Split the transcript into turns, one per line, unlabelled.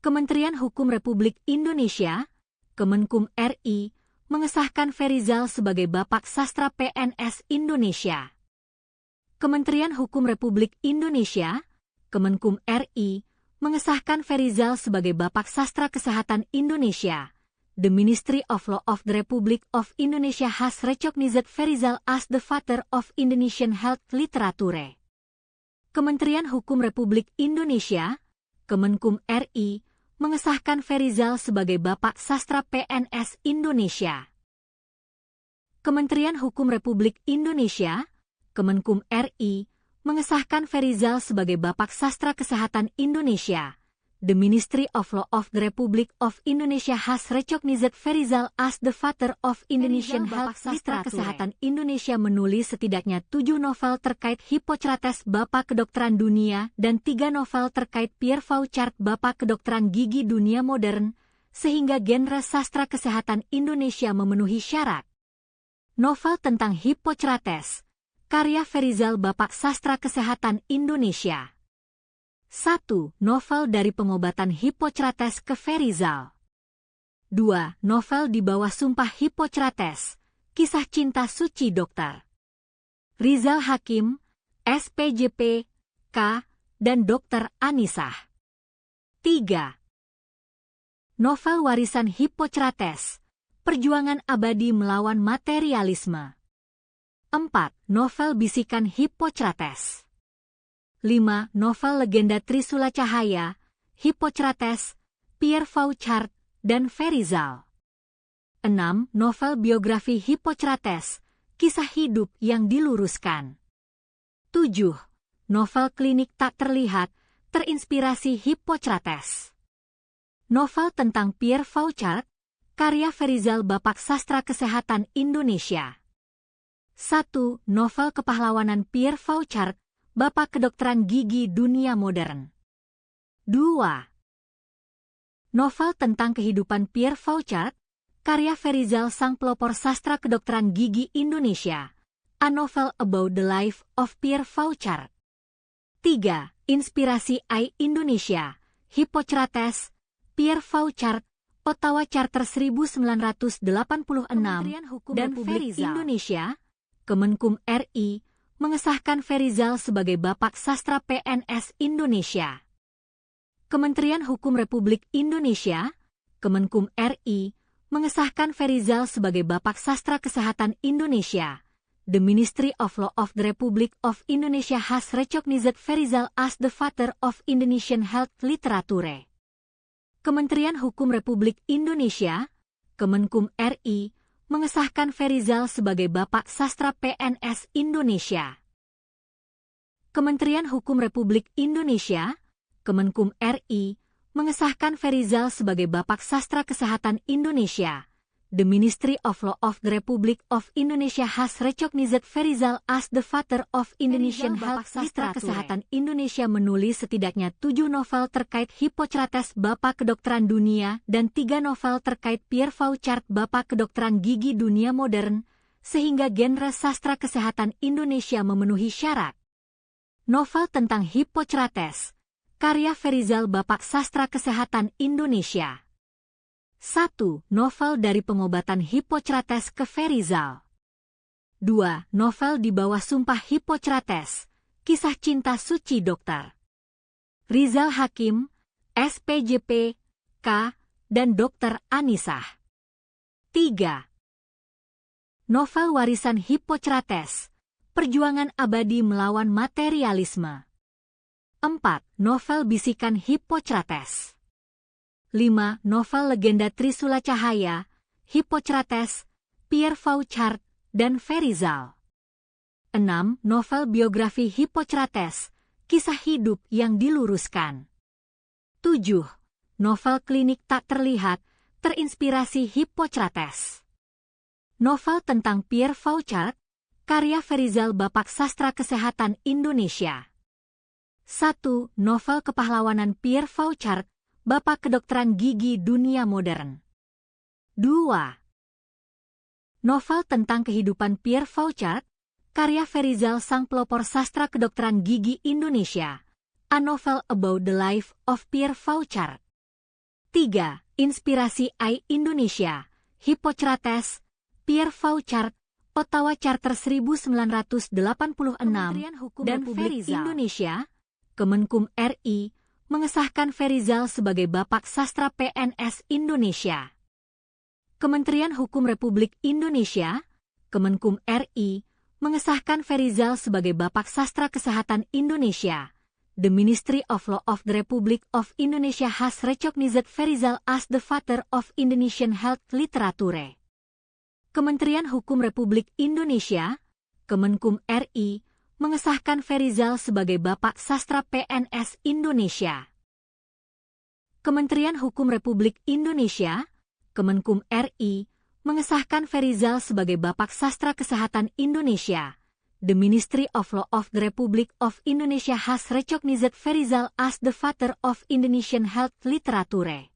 Kementerian Hukum Republik Indonesia, Kemenkum RI, mengesahkan Ferizal sebagai Bapak Sastra PNS Indonesia. Kementerian Hukum Republik Indonesia, Kemenkum RI, mengesahkan Ferizal sebagai Bapak Sastra Kesehatan Indonesia. The Ministry of Law of the Republic of Indonesia has recognized Ferizal as the father of Indonesian health literature. Kementerian Hukum Republik Indonesia, Kemenkum RI, mengesahkan Ferizal sebagai Bapak Sastra PNS Indonesia. Kementerian Hukum Republik Indonesia, Kemenkum RI, mengesahkan Ferizal sebagai Bapak Sastra Kesehatan Indonesia. The Ministry of Law of the Republic of Indonesia has recognized Ferizal as the father of Indonesian health literature. Kesehatan Indonesia menulis setidaknya 7 novel terkait Hippocrates Bapak Kedokteran Dunia dan 3 novel terkait Pierre Fauchard Bapak Kedokteran Gigi Dunia Modern, sehingga genre sastra kesehatan Indonesia memenuhi syarat. Novel tentang Hippocrates, karya Ferizal Bapak Sastra Kesehatan Indonesia. 1. Novel dari pengobatan Hippocrates ke Ferizal. 2. Novel di bawah sumpah Hippocrates, kisah cinta suci dokter Rizal Hakim, SPJP, K, dan Dr. Anisah. 3. Novel warisan Hippocrates, perjuangan abadi melawan materialisme. 4. Novel bisikan Hippocrates. 5. Novel legenda Trisula Cahaya, Hippocrates, Pierre Fauchard, dan Ferizal. 6. Novel biografi Hippocrates, kisah hidup yang diluruskan. 7. Novel klinik tak terlihat, terinspirasi Hippocrates. Novel tentang Pierre Fauchard, karya Ferizal Bapak Sastra Kesehatan Indonesia. 1. Novel kepahlawanan Pierre Fauchard, Bapak Kedokteran Gigi Dunia Modern. 2. Novel tentang kehidupan Pierre Fauchard, karya Ferizal sang pelopor sastra kedokteran gigi Indonesia. A novel about the life of Pierre Fauchard. 3. Inspirasi I Indonesia, Hippocrates, Pierre Fauchard, Ottawa Charter 1986, Kementerian Hukum dan Republik Indonesia, Kemenkum RI, mengesahkan Ferizal sebagai Bapak Sastra PNS Indonesia. Kementerian Hukum Republik Indonesia, Kemenkum RI, mengesahkan Ferizal sebagai Bapak Sastra Kesehatan Indonesia. The Ministry of Law of the Republic of Indonesia has recognized Ferizal as the father of Indonesian health literature. Kementerian Hukum Republik Indonesia, Kemenkum RI, mengesahkan Ferizal sebagai Bapak Sastra PNS Indonesia. Kementerian Hukum Republik Indonesia, Kemenkum RI, mengesahkan Ferizal sebagai Bapak Sastra Kesehatan Indonesia. The Ministry of Law of the Republic of Indonesia has recognized Ferizal as the father of Indonesian health literature. Kesehatan Indonesia menulis setidaknya 7 novel terkait Hippocrates Bapak Kedokteran Dunia dan 3 novel terkait Pierre Fauchard Bapak Kedokteran Gigi Dunia Modern, sehingga genre sastra kesehatan Indonesia memenuhi syarat. Novel tentang Hippocrates, karya Ferizal Bapak Sastra Kesehatan Indonesia. 1. Novel dari pengobatan Hippocrates ke Ferizal. 2. Novel di bawah sumpah Hippocrates, kisah cinta suci dokter Rizal Hakim, SPJP, K, dan Dr. Anisah. 3. Novel warisan Hippocrates, perjuangan abadi melawan materialisme. 4. Novel bisikan Hippocrates. 5. Novel legenda Trisula Cahaya, Hippocrates, Pierre Fauchard, dan Ferizal. 6. Novel biografi Hippocrates, kisah hidup yang diluruskan. 7. Novel klinik tak terlihat, terinspirasi Hippocrates. Novel tentang Pierre Fauchard, karya Ferizal Bapak Sastra Kesehatan Indonesia. 1. Novel kepahlawanan Pierre Fauchard, Bapak Kedokteran Gigi Dunia Modern. 2. Novel tentang kehidupan Pierre Fauchard, karya Ferizal sang pelopor sastra kedokteran gigi Indonesia. A novel about the life of Pierre Fauchard. 3. Inspirasi I Indonesia, Hippocrates, Pierre Fauchard, Ottawa Charter 1986, Kementerian Hukum dan Republik Indonesia, Kemenkum RI, mengesahkan Ferryzal sebagai Bapak Sastra PNS Indonesia. Kementerian Hukum Republik Indonesia, Kemenkum RI, mengesahkan Ferryzal sebagai Bapak Sastra Kesehatan Indonesia. The Ministry of Law of the Republic of Indonesia has recognized Ferryzal as the father of Indonesian health literature. Kementerian Hukum Republik Indonesia, Kemenkum RI, mengesahkan Ferryzal sebagai Bapak Sastra PNS Indonesia. Kementerian Hukum Republik Indonesia, Kemenkum RI, mengesahkan Ferryzal sebagai Bapak Sastra Kesehatan Indonesia. The Ministry of Law of the Republic of Indonesia has recognized Ferryzal as the father of Indonesian health literature.